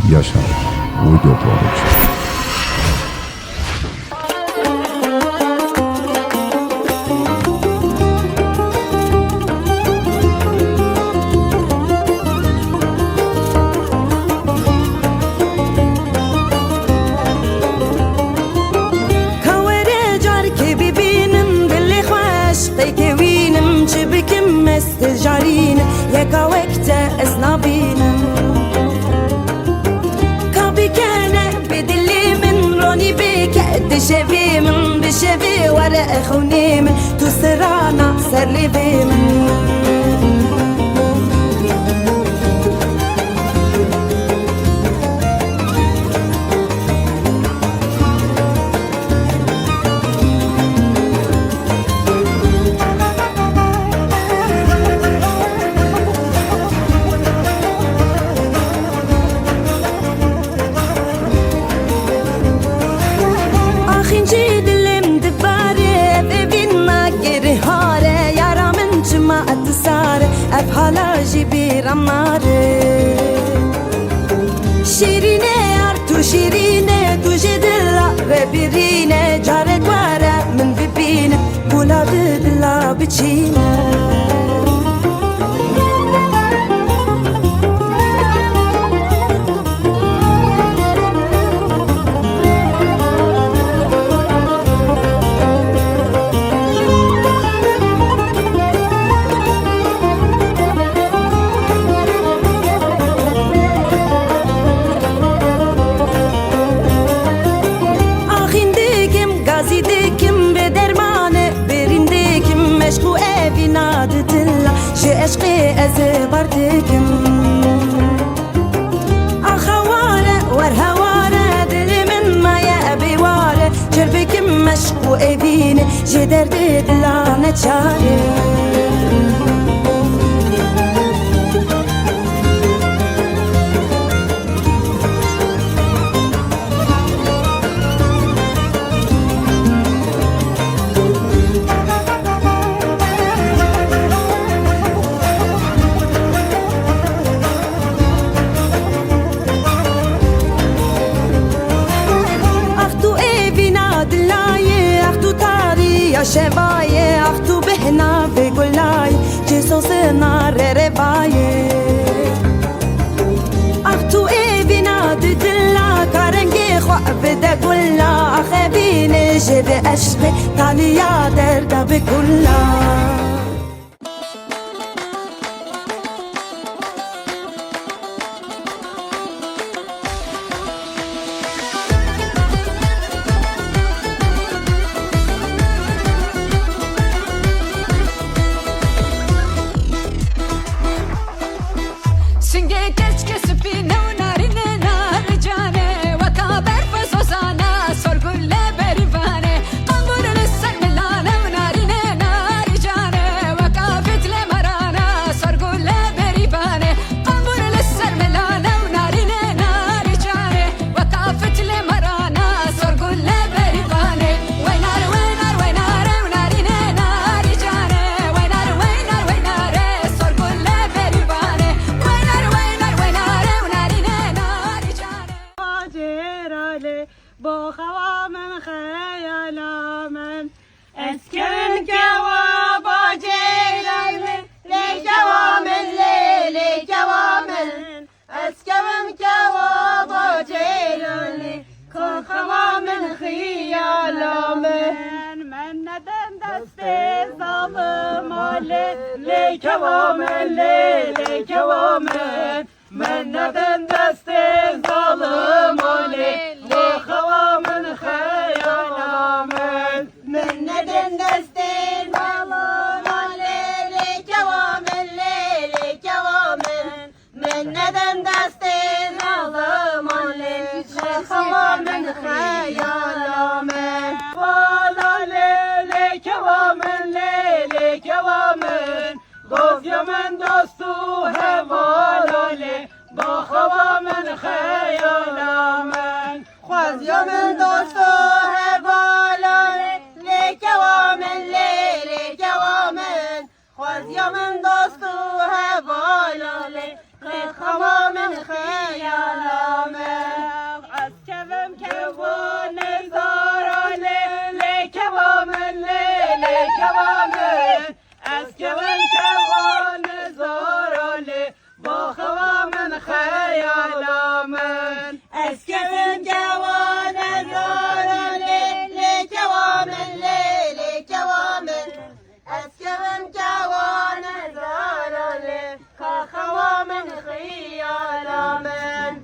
Yaşar Video Production. استجارين يكا وقت اسنابينم كابي كان بدلي من روني بك دشبي من بشبي ورا اخوني من تسرانا سر لي من افحالاجي بيرماري شيرينه ارتو شيرينه تو جدلا ربيرينه جارك ورا من ببينه بولا بدلا بتشينه عشقي أزبردكم أخوارة ورهوارة دل من ما يأبي وارة جربكم مشقو أبيني جدر دلانة شاري شوايه اختو بهنا بقولاي جسوس نار ربايه اختو ايبنا ددلا كارنجي خو بدا قولا اخبيني جد اشقي تاليا دردا بكلا با خوامن خیالا من اسکن کوا با جیران لی جوامن لی جوامن اسکن کوا با جیران لی خوامن خیالا من ندن دست ظالم لی جوامن لی جوامن من ندن دست ظالم خوامن خیالام من ندن دستین بالام لیلی جوامن لیلی جوامن من ندن دستین بالام لیلی خوامن خیالام بالا لیلی جوامن گفت من دوستو هوالاله با خوامن خیالام خواز من دوستو هوالاله لی جوامن لیلی جوامن خواز من دوستو هوالاله خوامن خیالام باخوا من خیالا من اسکرم جوان زارانه لیکوامن لیکوامن اسکرم جوان زارانه کاخوا من خیالا من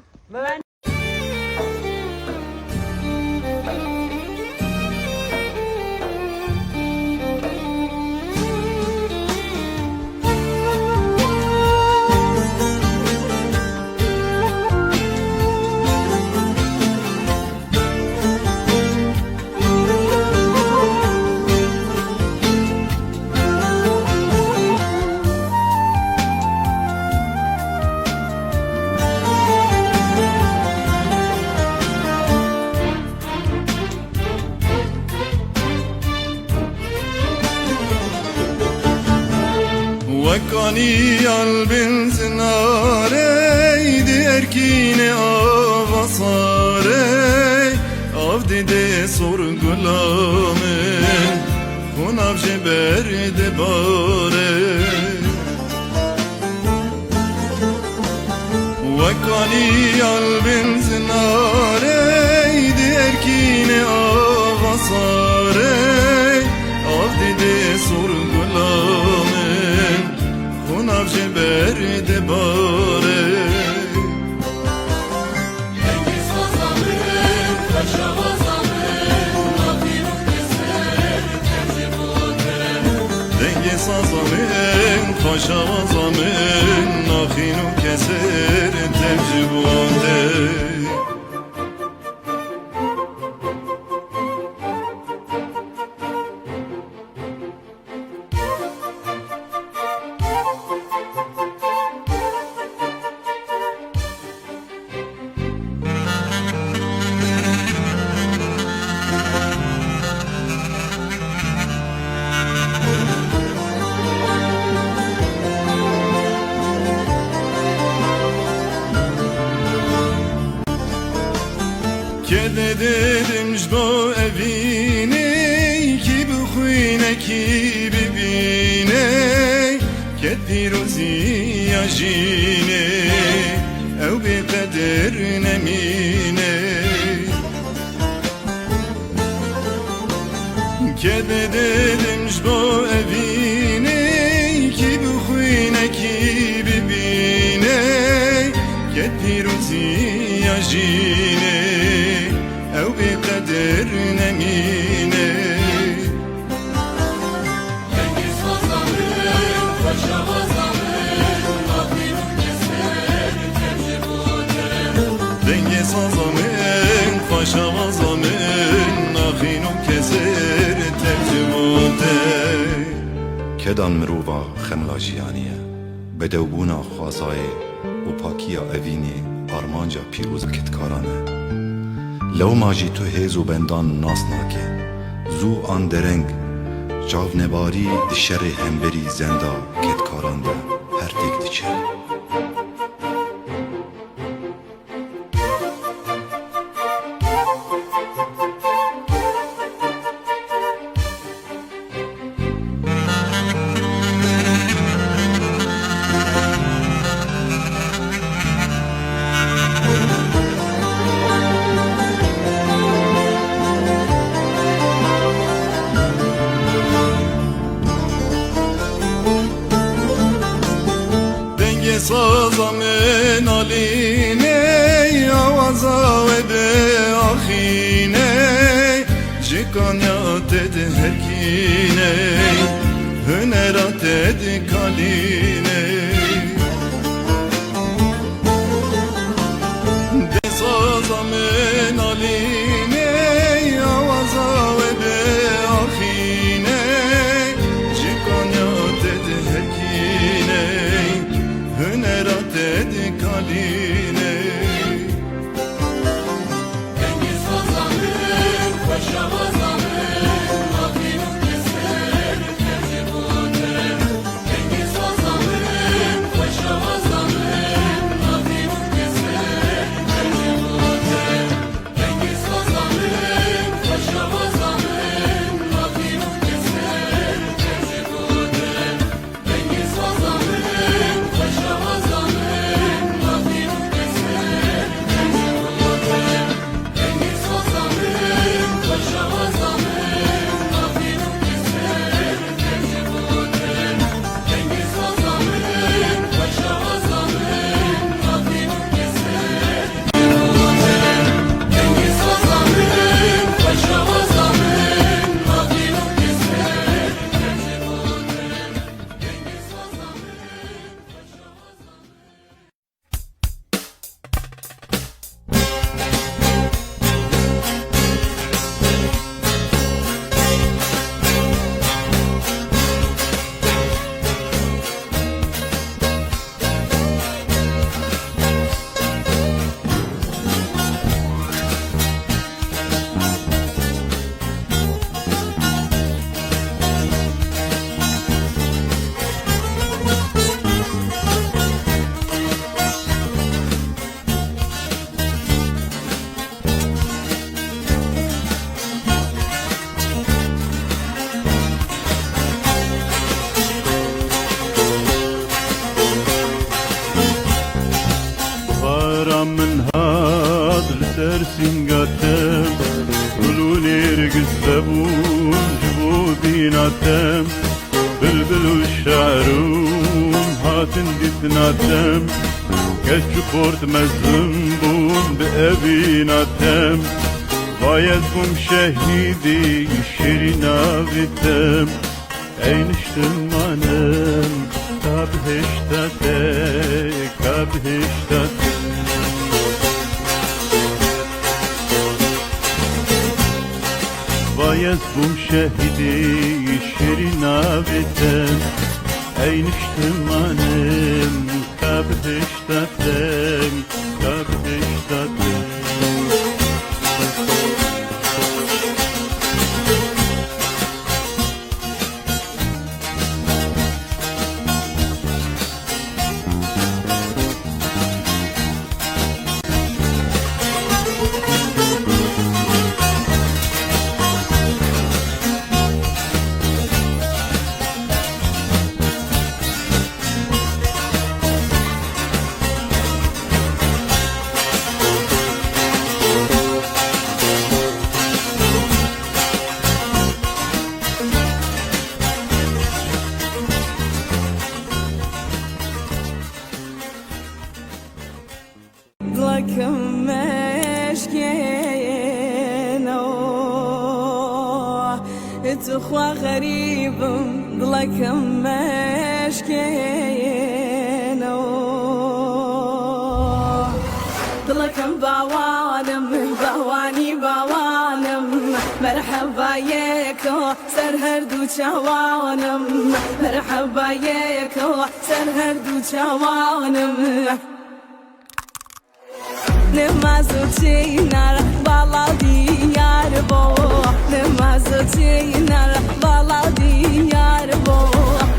وكاني قلب زناري دي اركيني avasarey avdi de sorgulamen hunav jeber de bare وكاني قلب زناري دي اركيني avasarey avdi de sorgulamen hunav jeber de bare denge sazamın paşavazamın nakhinu keser tevcibunde Kede dedim jdo evine ki bu khuyne ki bibine ket pirozi yajine ev bi kader nemine Kede dedim jdo evine ki bu khuyne ki bibine ket pirozi yajine ev bi kader nemine Cengiz Hazamın, Paşa Hazamın, Nafiru keser, tevcibunde denge sazamın paşavazamın nakhinu keser tevcibunde kedan mirova xemla jiyaniye bedewbuna xwazaye û pakiya evînê armanca pîroz ketkaran e lewma jî tu hêz û bendan nas nake zû an dereng çavnebarî di şerê hemberî zenda ketkaran de her têk diçe sazamın aline avaza ve de ahine Cikanyat ed herkine hünerat ed kaline De sazamın aline avaza ve de ahine Cikanyat ed herkine hünerat ed kaline Cengiz Hazamın, Paşa Hazamın, Nafiru keser, tevcibunde Cengiz Hazamın, Paşa Hazamın, Nafiru keser, tevcibunde Cengiz Hazamın, Paşa Hazamın, Nafiru keser, tevcibunde Cengiz Hazamın, Paşa Hazamın گلچو خورد مزدون بون به اویناتم باید بوم شهیدی شیرین آویتم اینشتم منم کبهشتاته کبهشتاته باید بوم شهیدی شیرین آویتم اینشتم منم کبهشتاتم کبهشتاتم ضلكم مشكينو تخوى غريب ضلكم مشكينو ضلكم باوانم باواني باوانم مرحبا يكو سرهردو شوانم مرحبا يكو سرهردو شوانم Nemazo çeynar bala diyar bo Nemazo çeynar bala diyar bo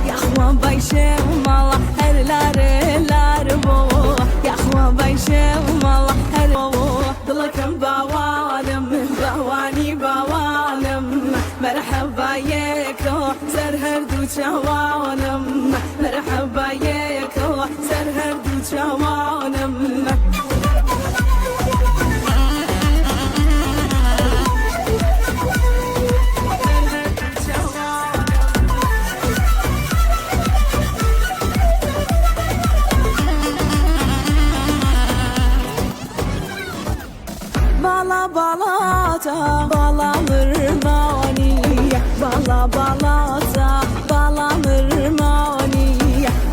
Yahwa bayşe mala herlar bo Yahwa bayşe mala her bo Dılakım bavanım bavani bavanım Merhaba yeko serher du çavanım Merhaba yeko serher du çavanım Bala balata balanır mani Bala balata balanır mani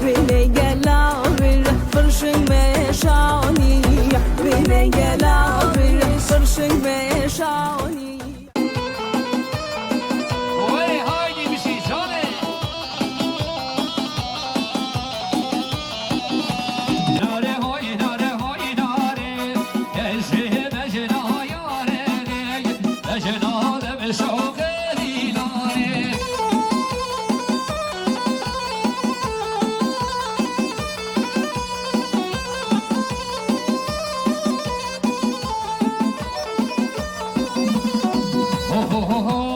Bile gela bir fırşın meşani Bile gela bir fırşın meşani Oy haydi bir şey söyle. Nare hoy nare hoy nare Gelse mecna yare Mecna de beşogeli nare Ho ho ho ho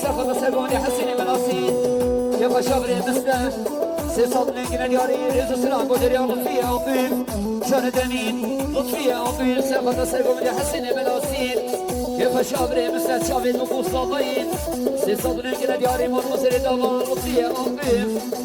سخط سرگونی حسینی مناسین یه خشابری مثل سه صد نگرن یاری رزو سلام بودری لطفیه آفیف شان دمین لطفیه آفیف سخط سرگونی حسینی مناسین یه خشابری مثل شاوید مقوص صابین سه صد نگرن یاری مرمزر داوان لطفیه آفیف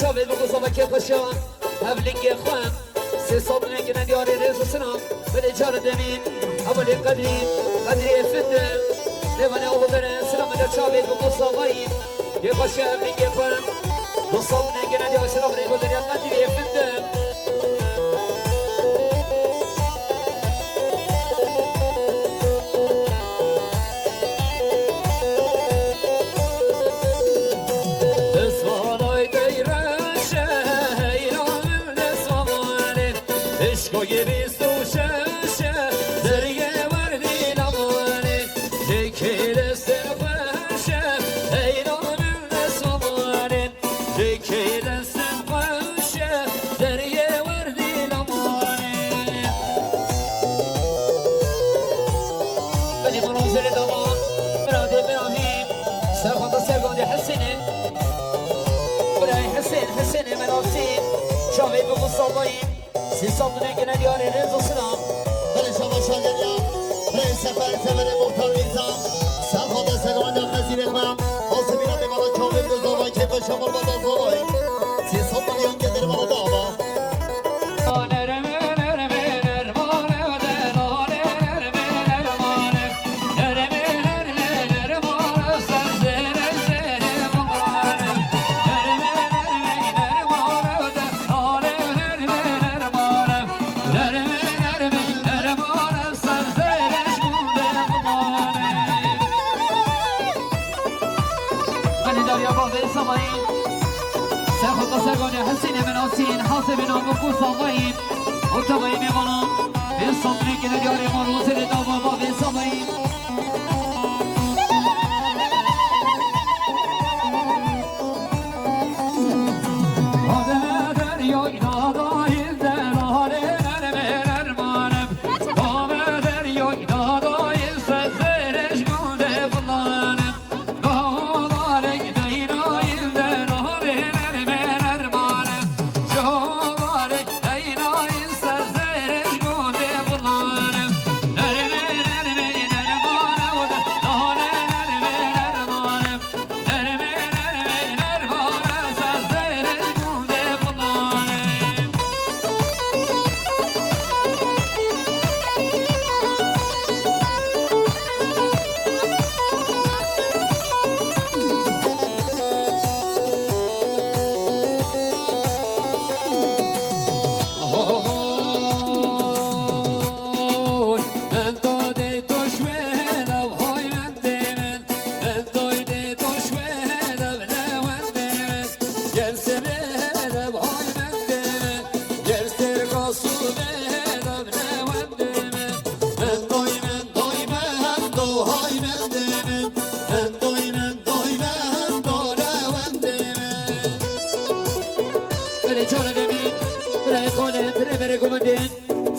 شاوید بگو صبح که خوشان هفلینگ خوام سه صبح نگه ندیاری رزو سنام بله جار دمین اولی قدری افندم لیوانه او بره سلام در شاوید بگو صبحیم یه خوش هفلینگ خوام دو صبح نگه ندیاری سلام ریگو در قدری افندم شاوید بگو صبحیم سی صبح نگه ندیاری رزو سلام بله شما شاگریا برای سفر سفر مختار میزم سرخواد سگوان در خزیر اقمم آسمین هم میمانا چاوید بگو صبحای که به شما بادا صبحای سی صبح میان که در بالا داما سرگونی حسین مناسین حاسبین آموکو صاباییم ارتبایی میمانم به صدری که ندیاری ما روزر داما با به صاباییم آده دریای نادایی دلاره نرمه نرمانم آده دریای نادایی سزرش گوده بلانم آدارک دینای دلاره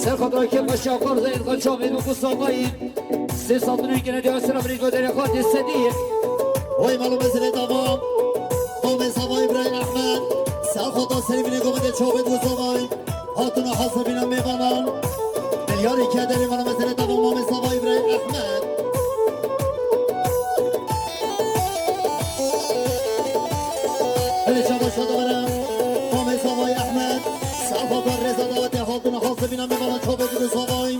سرخطا که مشاقر زید خود شامید و قصابایی سی صدنه که ندیار سلام ریگو در خود صدیق وای مالو مثل دامام قوم سوای ابراهیم احمد سرخطا سریمین گمده چوبید و سوای هاتون حسابین هم میبانن ملیاری که داریم مالو مثل دامام سوای ابراهیم احمد بلی شما شده برم قوم سوای احمد سرخطا رزا داوتی هاتون حسابین هم میبانن چوبید و سوای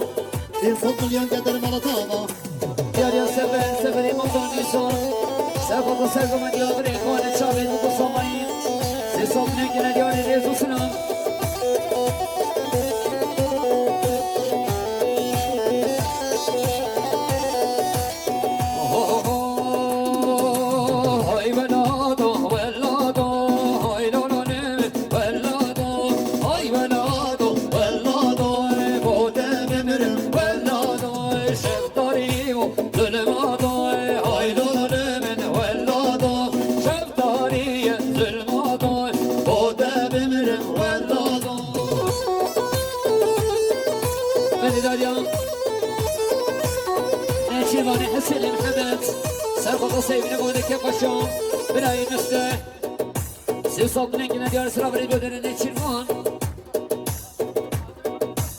این 100 میلیون که داریم مالو تاما یاری سفر خدا سرگم دیابر خانه چاوید و گسامایی سه سال نگیره دیاری ریز و سلام حسين محمد سرقط سيبنا بودك يا قشام براي نسته سي صوتنا كنا ديار سرابري بودن نتشرمان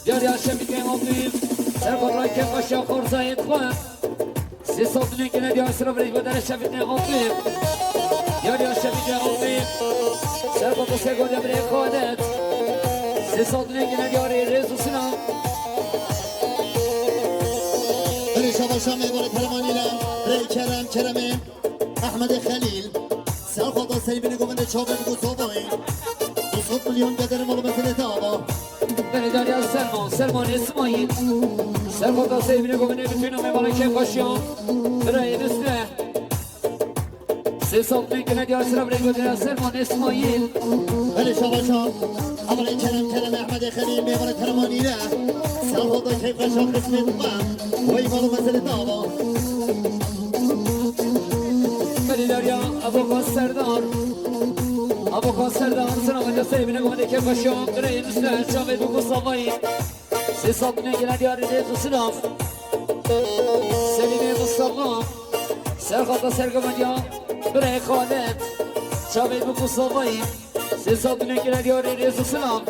ديار يا شبك يا مطيب سرقط رايك يا قشام خورزا يدخل سي صوتنا كنا ديار سرابري بودن شبك يا مطيب ديار يا شبك يا مطيب سرقط سيقول يا بري خودت سي صوتنا كنا ديار ريز وسلام شباشا میباره پرمانی لم ری کرمی احمد خلیل سر خدا سیبین گومنده چابه بگو صوبایی 200 میلیون قدر مالو مثل دعوا بنداری از سلمان اسماعیل سر خدا سیبین گومنده بتونم میباره که باشیم برای نسته سه سال میکنه دیار سرم ری بودن از سلمان اسماعیل بله شباشا اولی کرم احمد خلیل میباره پرمانی لم سر خدا کیف قشا قسمت من وی مالو مثل دعوا بنداریا ابو سردار سلام علیکم سیبین گومنده که باشیم برای نسته شامل بگو صافایی سه سال میکنه دیار ریز و سلام سلیم مصطفی سر خدا سرگمانیا برای خالد شامل بگو صافایی سه سال میکنه دیار ریز و سلام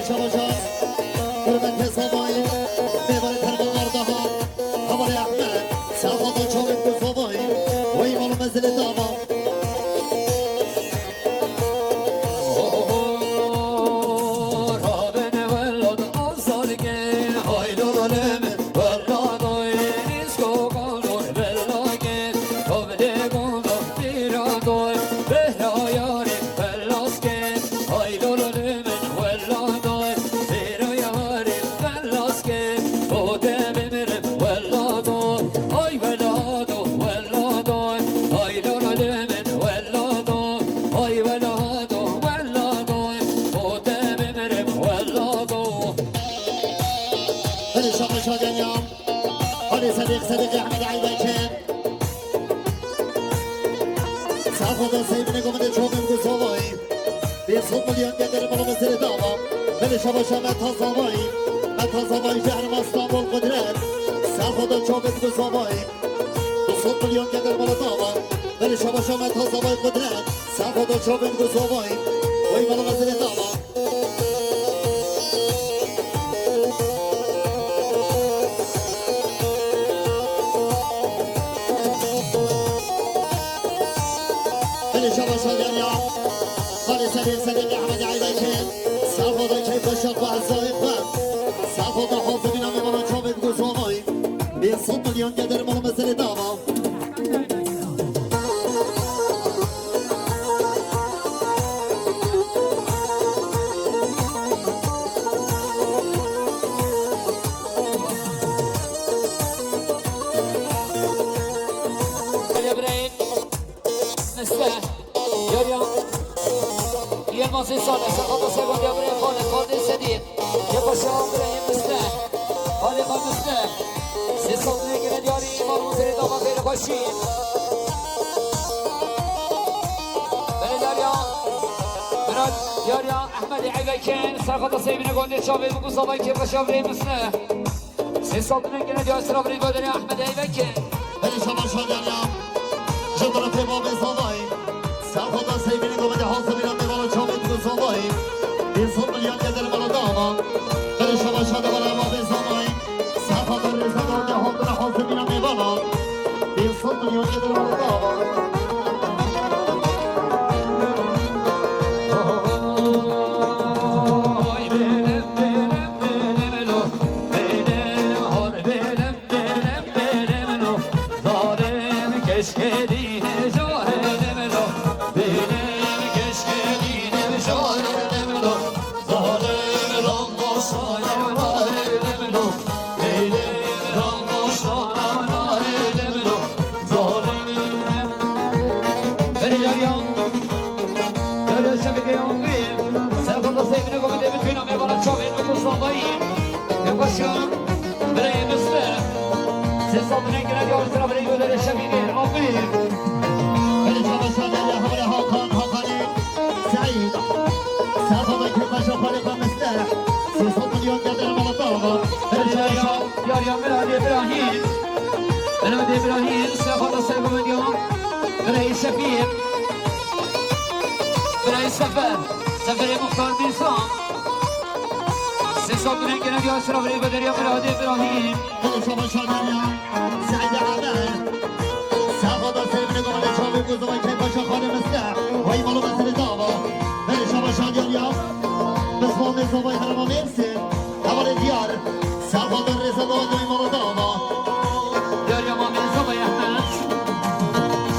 شباشا قربت حسابایی میباره تربار دهان حوال احمد سرخدا چاوید بزابایی و ایمانو مزل داما صديق احمد عيبكين سافضل سيبني قمنا تشوفي بقصوبي بيصوب مليون قدر ملو مسير داما بلي شباشا متهزبي جعل مصطام والقدرات سافضل تشوفي بقصوبي بيصوب مليون قدر ملو داما بلي شباشا متهزبي القدرات سافضل تشوفي بقصوبي وي ملو مسير داما صديق احمد عيبكين سافضل كيف الشرف الزايق سافضل حافظ بنا مبالا شوفت قصومي 200 مليون قدر ملو مثل داما الماضي صالح سقط سيكون جابري خالد السديد يبقى شعب ابراهيم مسلح خالد مسلح سي صدري كده دياري امام وزير دابا غير باشين بني داريا براد داريا احمد عيبكين سقط سيبنا قوندي شابي بقو صباي كيف شعب ابراهيم مسلح سي صدري كده دياري سرابري بودري احمد عيبكين بني شبا شادريا جدر في باب صباي سقط سيبنا قوندي حاصبنا مبالا شابي بقو صباي 200 مليون قدر ملو داما بني شبا شادريا باب صباي سقط الرزاق قوندي حاصبنا مبالا 200 مليون قدر ملو داما paşa Birey Müslü Ses altına giren yol sıra birey gödere şemini Afif Beni çalışan ya habere Hakan Hakan'ı Said Safada Kırbaşa Farika Mesle Ses altına giren bana dava Beni çalışan Yar Miradi İbrahim Miradi İbrahim Sefada sevgim ediyor Birey Şefim Birey Sefer Seferi Muhtar Bilsam Ses altına giren yol sıra birey gödere Miradi İbrahim Beni çalışan ya Said Haber Safada sevgili gomede çabuk uzun Kırbaşa Farika Mesle Vay malı mesele dava Beni çalışan ya Müslüman Nezavay harama versin Havale diyar Safada Reza Doğan'ı malı dava Yar Yaman Sabah Ahmet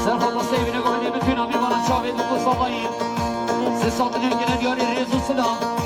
Serhat'la sevgine gömeni bütün amir bana şahit bu sabahı Ses altına giren yol Rezu Selam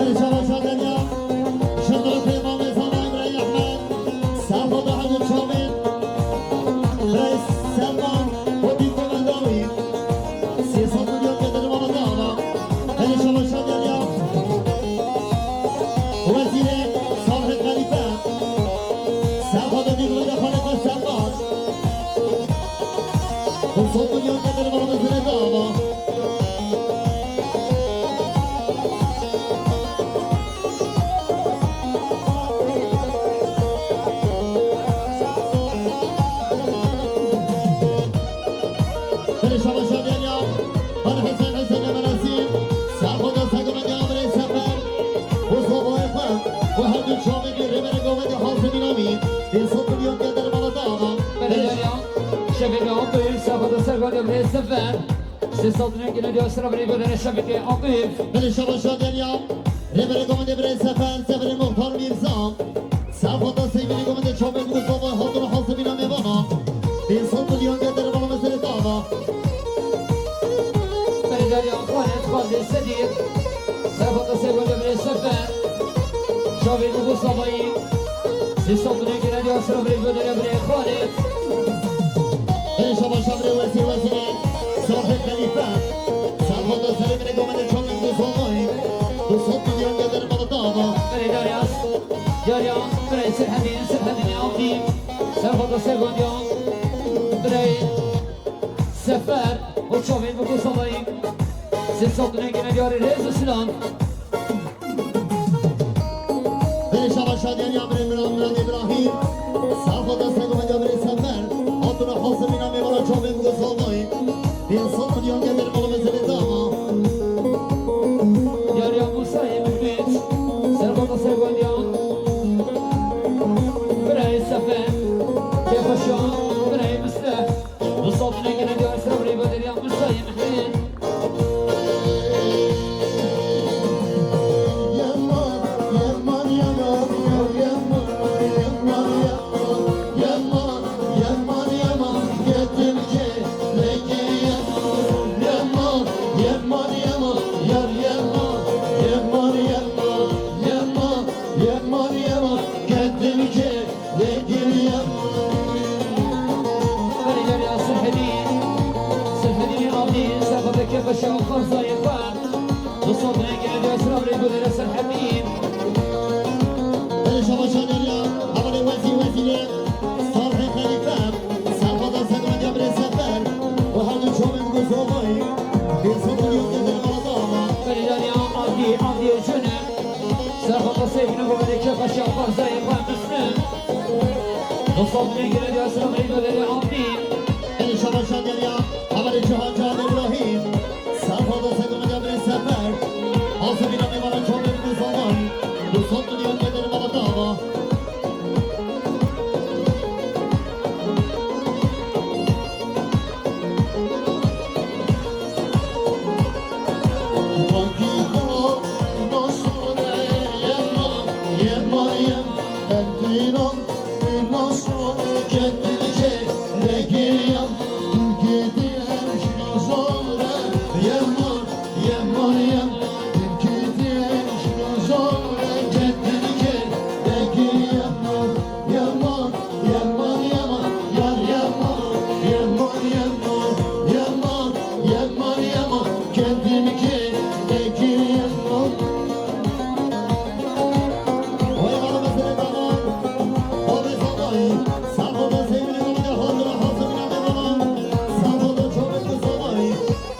Beni çalışan ya Şunları Peygamber Zaman İbrahim Ahmet Safada Halil Çamil Reis Selman Odin Komandavi Siyasat milyon getirim ona dava Beni çalışan ya Vezire Salih Khalife Safada Diklu'da Halika Selman 90 milyon getirim ona mesele dava Beni çalışan ya Bana Hasan Hasan'a menasib Safada Sakıma Gamre Sefer Mustafa Efem Ve Hamdül Şamil Rivere Govedi Hasım İnami 1 milyon getirim ona dava Belediye Şefik Akif Serhat'la sevgine bir sefer Ses altına giren yol sıra birey gödere Şefik Akif Beni çalışan ya Rivere Govedi bir sefer Seferi Muhtar Mirzam Safada sevgili Govedi Çamil Mustafa Hatun Hasım İnami bana 1 milyon getirim ona mesele dava Belediye Khanet Khalid Sedir Serhat'la sevgine bir sefer Şafik bu sabahı Ses altına giren yol sıra birey gödere birey Khanet Beni çalışan Vezir Vezire Salih Khalife Safada sevgili Govedi Çamil Mustafa 90 milyon getirim ona dava Belediye Yarya Birey Serhadin Akif Serhat'la sevgine Birey Sefer O Şafik bu sabahı Ses altına giren yol Rezu Selam Beni çalışan Yamre Miran İbrahim Safada Segoma Gamre Sefer Hatuna Hasım İnami bana çabuk uzalmayı 1 milyon getirim ona mesele dava Yarya Musa'yı Mehmet Serhat'la sevgine Birey Sefer Kefaşa Birey Müslü Bu altına giren yol sıra birey gödere Musa'yı Mehmet Yaman, yaman, yaman, yaman, yaman, yaman, yaman, yaman, getirce, leke yaman, yaman, yaman, yaman, yar yaman, yaman, yaman, yaman, yaman, yaman, getirce, leke yaman. Belediye Serhadin Akif Serhat'la Kefaşa Kharza Yefan Bu altına giren yol sıra birey gödere Serhadin Beni çalışan ya, havale vezire, Salih Khalife, Safada Sakıma Gamre Sefer, ve Halil Çamil Mustafa 1 milyon getirim ona dava Belediye Avdiye Cönü Serhat'la sevgine gömeni Kefaşa Kharza Yefan Müslüm Dostlarına gireceğiz sıramayı böyle amin. İnşallah şadır ya Hamari Cihan Can İbrahim Safada Segum'da bir sefer Hazır bir anı bana çok bir zaman Bu son dünya gelir bana dava Kendimi kendine yaman Oy bana mesele tamam Oy sabay Safada sevgili olunca hazıra hazırına devam Safada çok eski sabay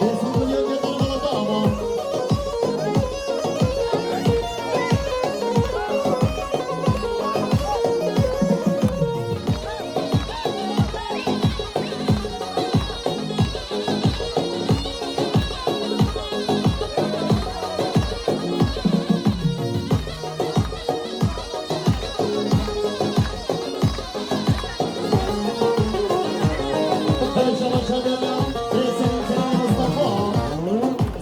Esnafın yöngeleri bana dava Perşembe çadırla Resim seni Mustafa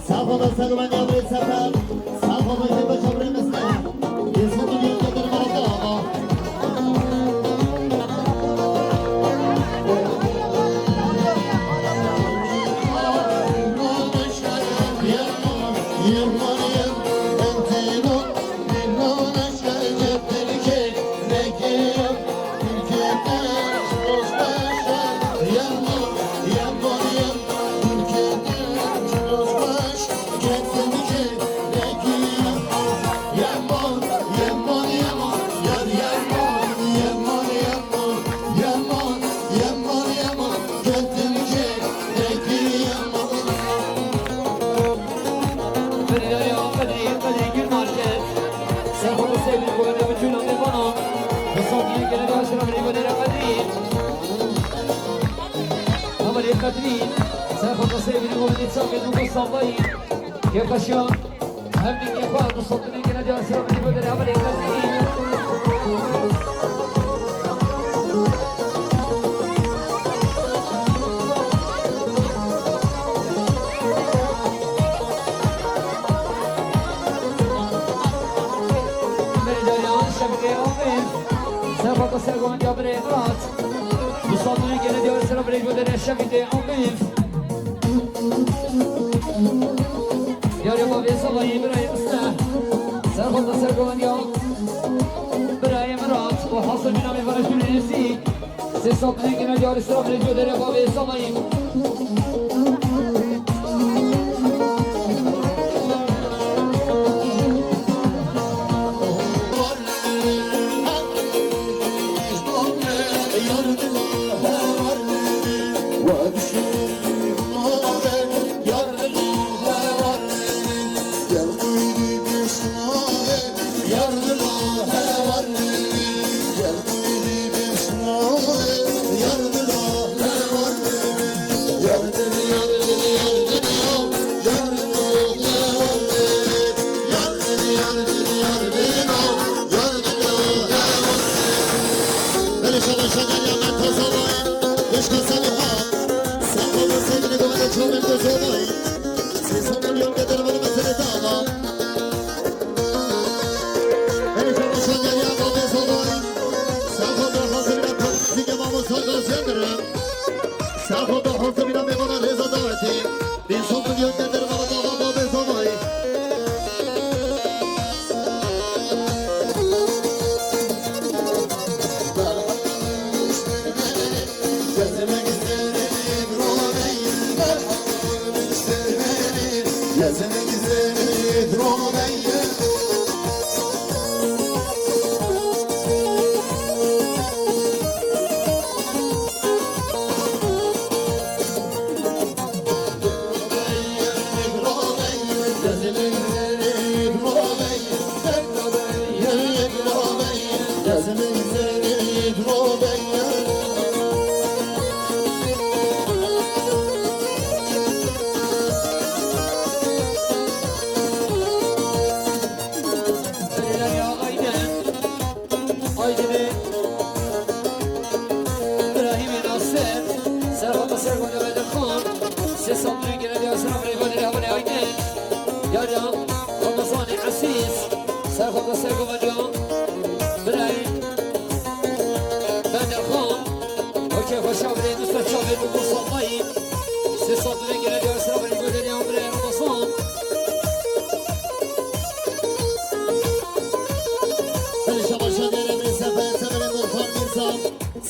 Safada serüven yavru sefer Safada hebe çavremizde Esnafın yöngeleri bana dava Birileri Kadri Gül Market. Sen onu sevdiğin bu kadar bütün anne bana. Dostlarına gireceğiz sıramayı böyle Kadri. Hamari Kadri. Sen onu sevdiğin bu kadar çok Mustafa'yı. Yaklaşan. Hem de yapar dostlarına gireceğiz sıramayı böyle Hamari Kadri. Sefata Sergon Cabre Murat Bu salonu gene diyor sıra bir gödere şevide Amif Yarı babi salayı İbrahim Usta Sefata Sergon ya İbrahim Murat O hasıl bin Amif Arı Sülünesi Siz salonu gene diyor sıra bir gödere babi salayı Gözümün üzeri drobeyi حسام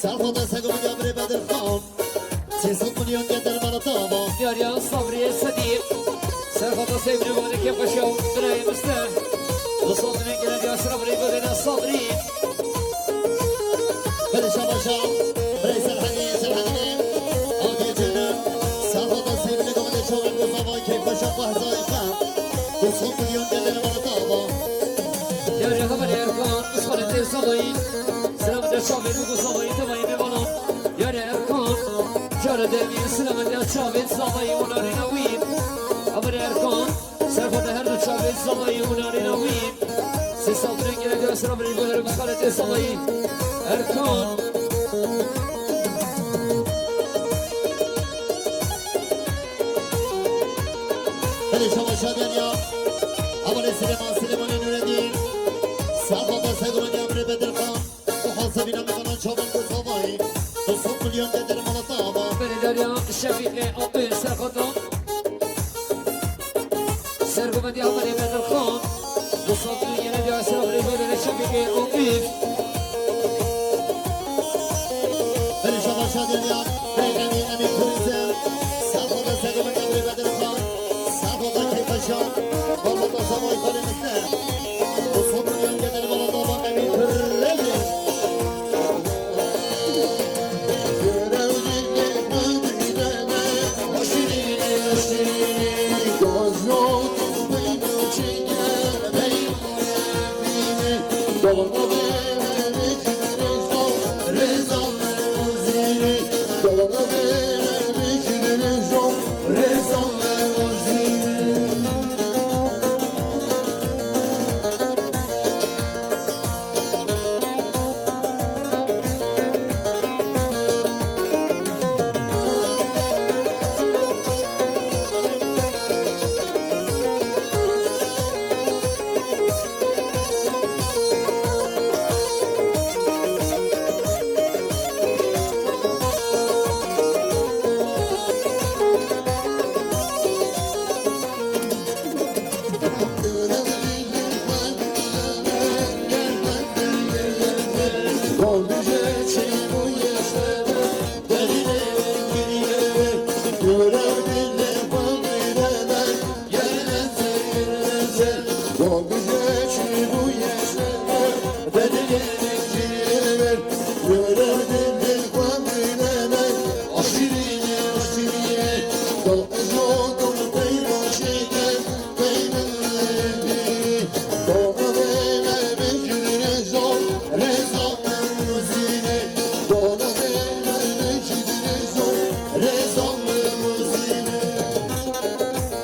سرخود سگم جبر بدر خان 300 میلیون گدر من تابا يا صبري صديق سرخط سيبني بودي كيف اشوف براي مستر وصوت من قلب يا صبري بودي صبري بلش باشا بريس الحنين اوكي جنة سرخود سيبني قمت شوق المصابة كيف اشوف وحزاي خام 300 میلیون گدر من تابا يا خبر يا اركان اسمعني صبري سلام ده شابي بگو صبري تبعي ببالون يا اركان جار دمي سلام ده شابي صبري وناري نوين خبر يا اركان سرخط هر دو شابي صبري وناري نوين سي صبري قلب يا صبري بودي بسخالة صبري اركان بلش باشا دنیا اول سلیمان نوردین سرخود سگم جبر بدر خان محاسبین میکنن چوبان گزاوایی 200 میلیون گدر من تابا بني داريا الشفيق أطير سرخطه سرقو بدي عمري من الخان وصوت ينادي أسرع رجال الشفيق أطير بلش باشا دنیا بیگمی امی کوریزم سرخود سگم جبر بدر خان سرخود کیفشان بالا تا سوای خالی مستر 200 میلیون گدر من تابا امی کوریزم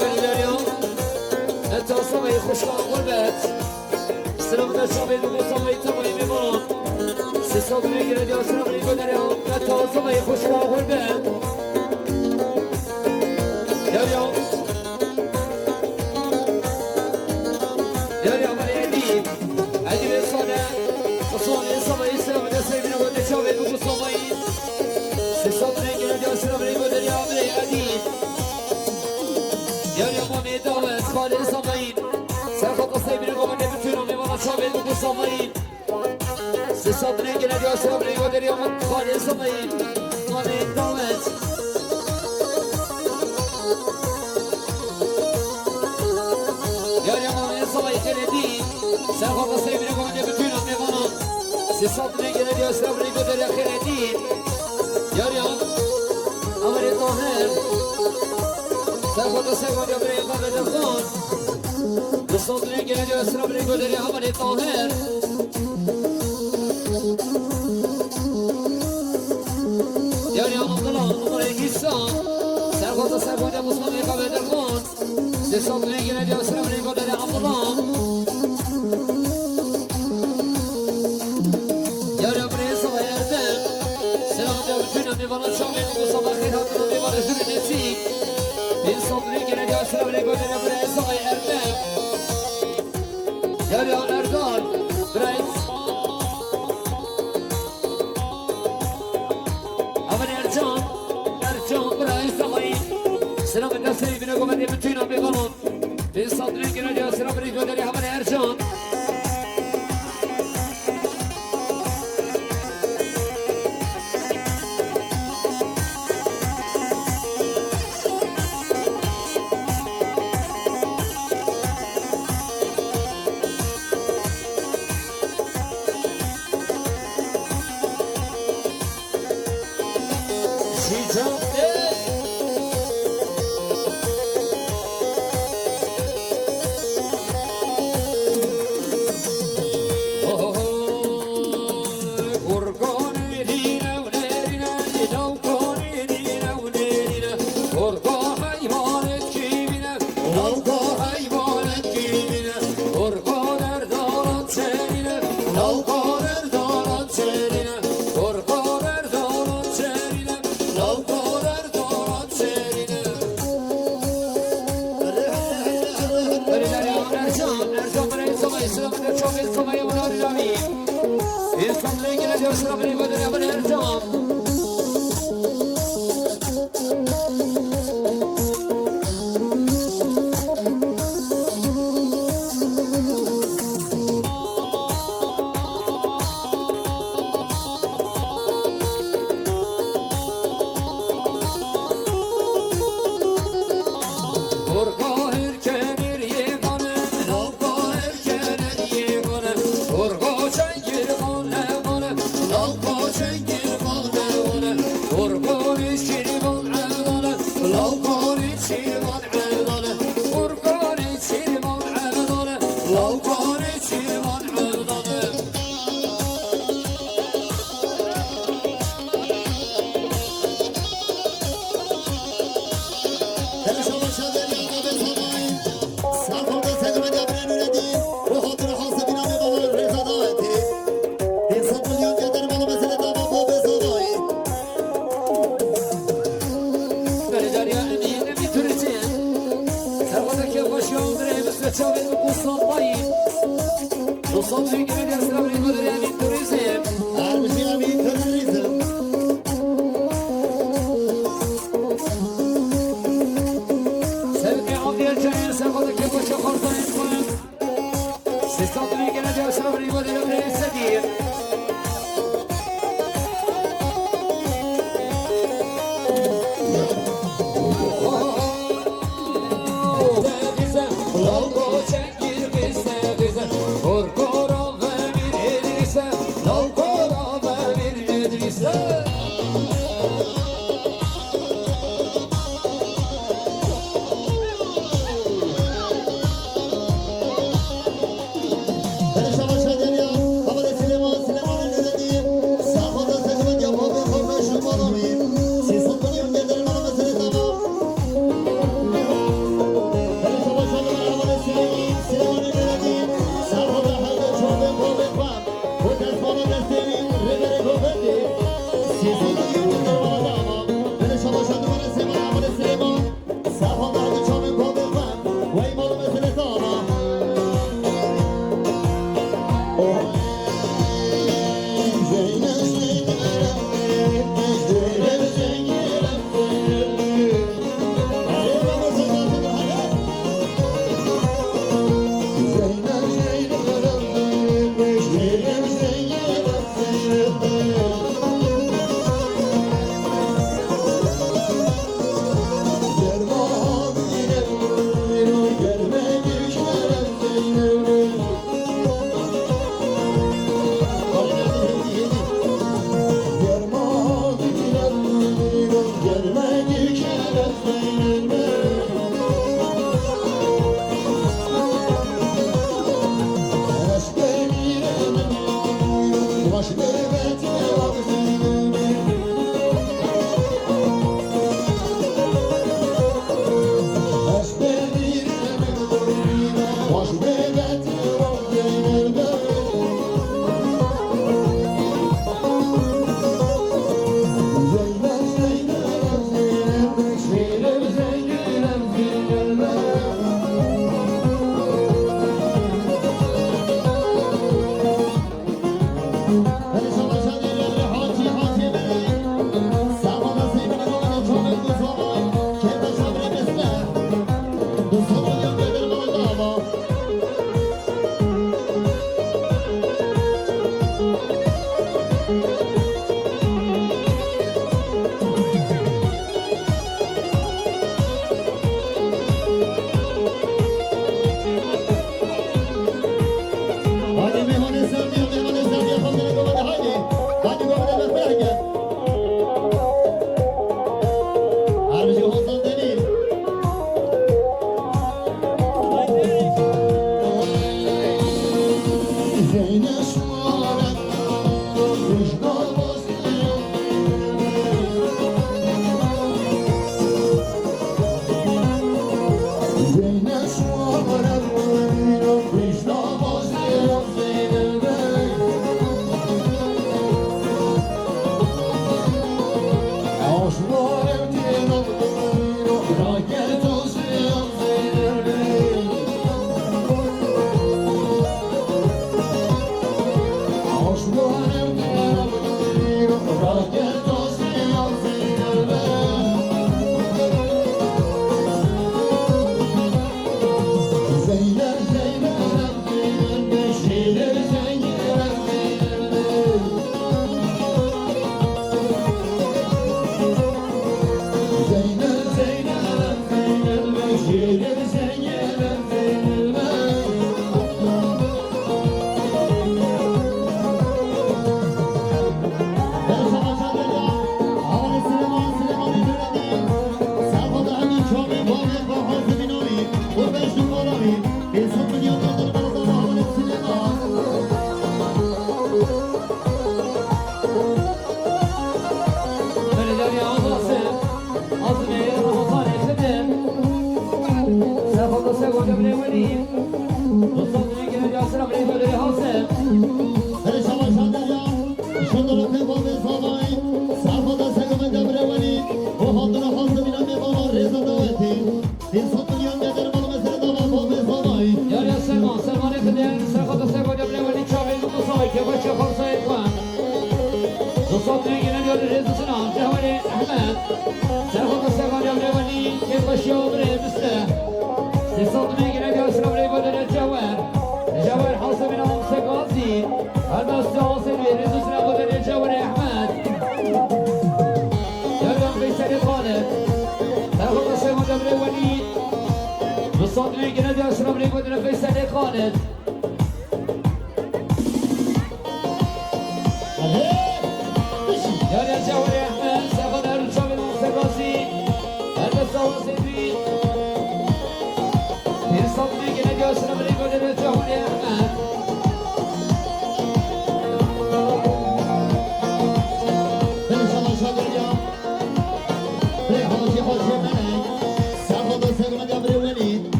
بني داريا أنت صبي خشقا غربت سلام ده شابي بگو صبي تبعي ببالون سي صبري ينادي أسرع رجال أنت صبي خشقا غربت داريا داريا عمري عدي الصلاة وصوني صبي سلام ده سيبنا بودي شابي بگو صبي سي صبري ينادي أسرع رجال عمري عدي يا مامي داوت خالي صمين سرخط السيبين قوم نبتونهم يوانا شابين بكو صمين سي صدرين قلت يا صبري قدر يوم خالي صمين مامي داوت يا مامي صمين كندي سرخط السيبين قوم نبتونهم يوانا سي صدرين قلت يا صبري قدر يا خندي يا أمري طاهر سرخط السيبين جبري قبل الخان بصدرين قلت يا صبري قدر يا أمري طاهر يا الله أمري كيسان سرخط السيبين مصمم قبل الخان بصدرين قلت يا صبري قدر يا الله يا ربي صغير دم سلام جابتنا من بلد شامل وصباح خير هاتنا من بلد جل نسيك من صبري كنا جا سلام لقول يا ربي صغير دم يا ريال أردان بريس أمر أرجان بريس صغير سلام النسيم من قوم يبتنا من بلد من صبري كنا جا سلام لقول يا ربي أرجان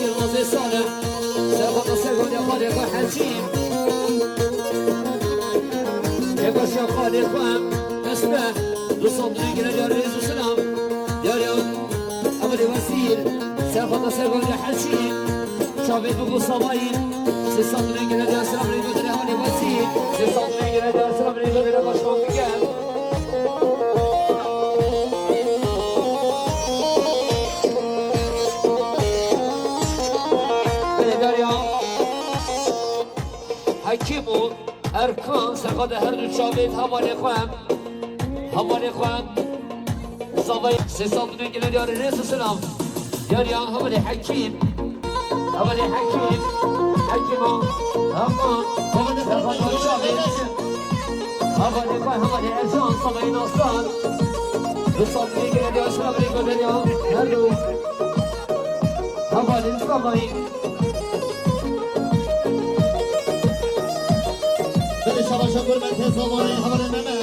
الماضي صالح سيخوض سيقول يا خالق وحجيم يقول يا خالق ومسبح لصدري قنا يا رئيس السلام يا أمري وسيل سيخوض سيقول يا حجيم شافي بابو صباين سيصدري قنا يا سلام ريبو يا أمري وسيل سيصدري قنا يا سلام ريبو يا بشوان بقال حکیمون ارکان سقاط هر دو شاوید حوالی خوام صوای سه سال دنیا گله دیار رئیس سلام دیاری حوالی حکیم حکیمون اما حوالی سقاط شاوید حوالی خوام حوالی ارجان صوای ناصران دو سال دنیا گله دیار سلام ریگو دیار هر دو حوالی صوای شبا شکر من تزاوای حوال نمه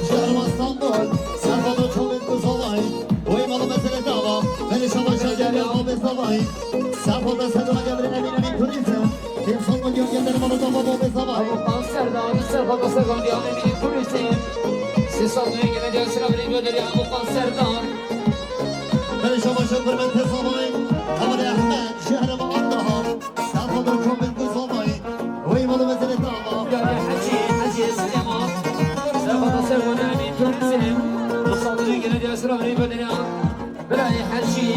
شهر استانبول سربادا چوبت گزاوای وی مالو مثل داوا من شبا شگر یا آب زاوای سربادا صدوما گبر نمینم این توریزم انسان ملیون گندر مالو داوا باب زاوای Amsterdam, سربادا سرگان دیام نمینم توریزم سیسان دوی گنه دیام سرم ریبو داری ابو Amsterdam من شبا شکر من تزاوای حوال احمد شهر ما آنها سربادا چوبت گزاوای وی مالو مثل داوا حجي سليمان سربادا سرگان نمینم توریزم سیسان دوی گنه دیام سرم ریبو داری برای حجی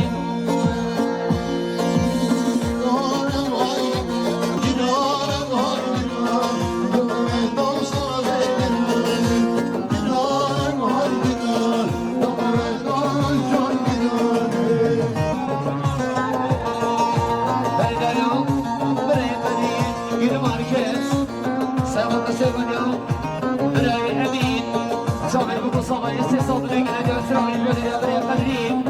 Hadi.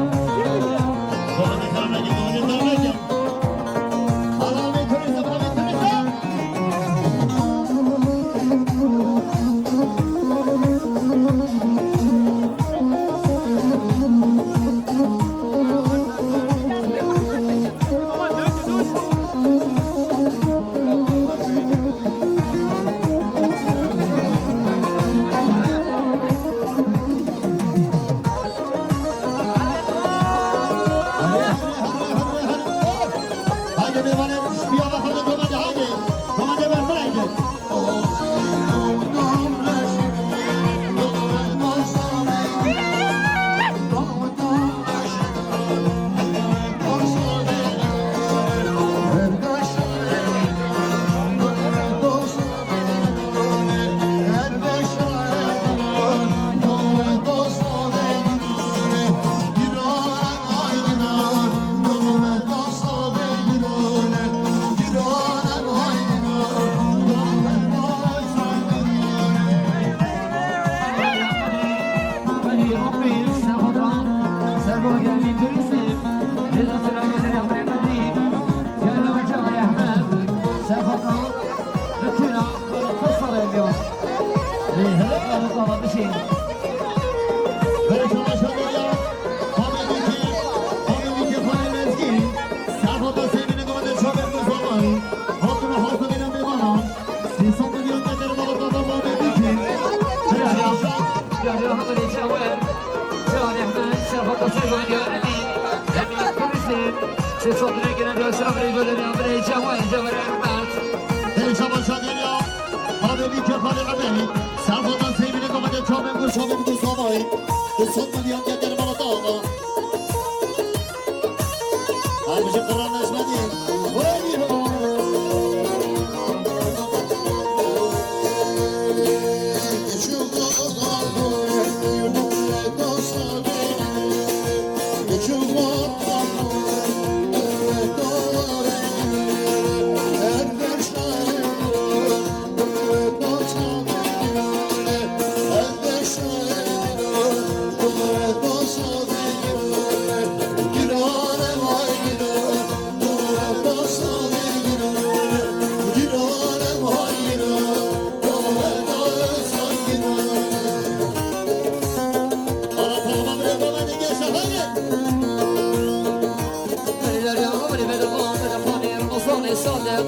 صانع صادق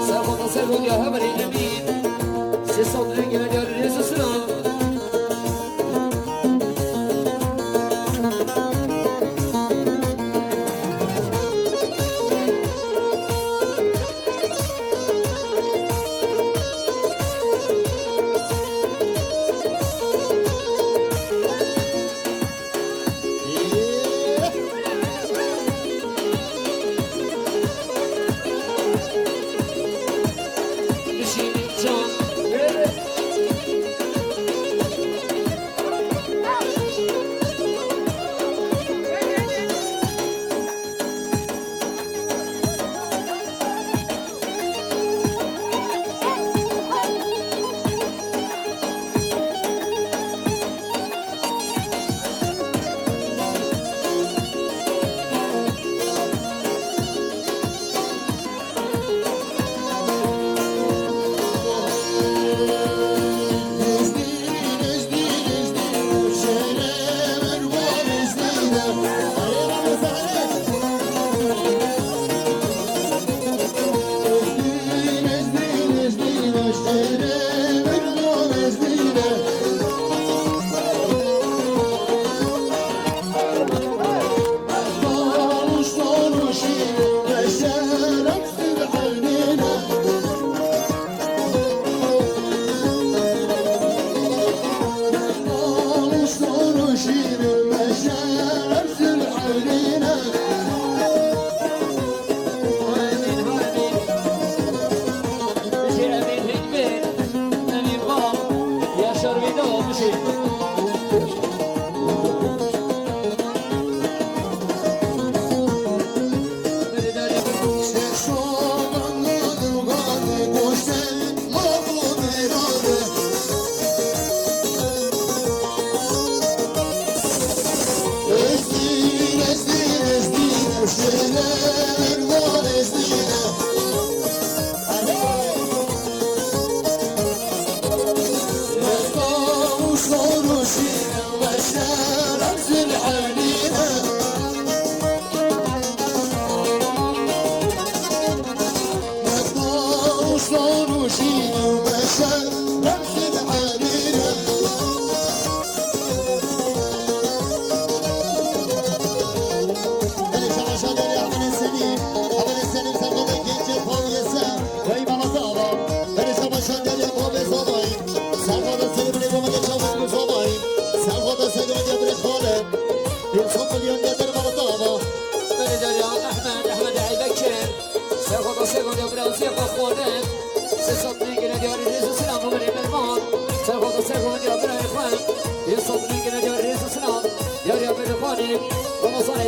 ساخد سرهم يا همر اليمين سيصد رجل يا رئيس السلام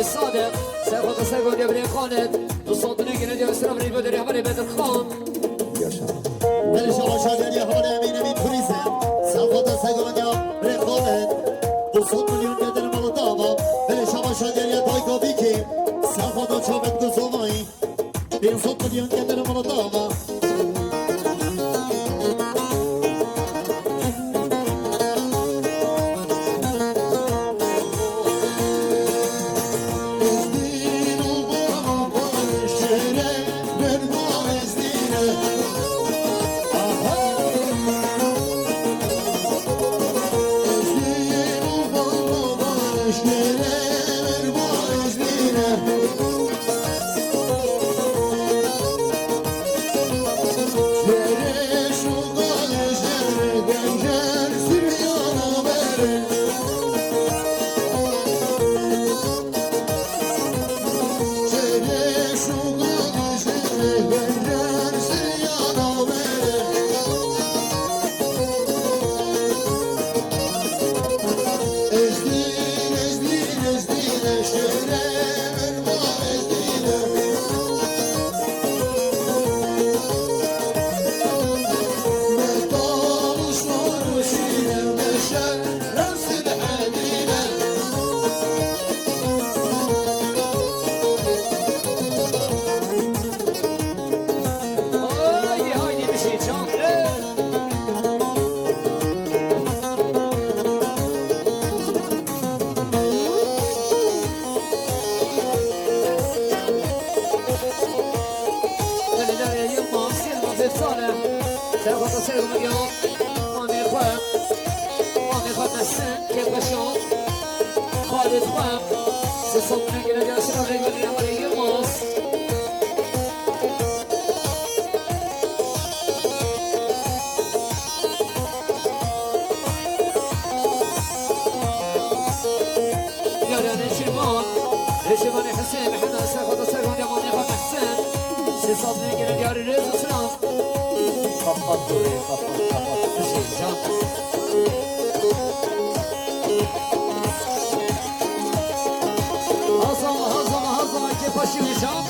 الصادق سيخوض سيقول يا بني خالد تصوت نيجي ندير السلام عليكم بدر يا بني بدر خان بل شما شاگر یا خبر امین امین توریزم سلخوت سیگان یا بنی خالد 200 میلیون بدر مال داما بل شما شاگر یا تایکا بیکی سلخوت چوبت گزومایی 200 میلیون بدر مال داما سيد مريم مامي خوام مامي خوام حسن كيف بشوف خالد خوام سيصوت نقل جاسر ورجل ولي يموس رشوان حسين محمد ساخذ سرون يا مامي خوام حسن سيصوت نقل ديار الرز وسلام خفض دوري خفض بشي جام هزم كيف اشي وجام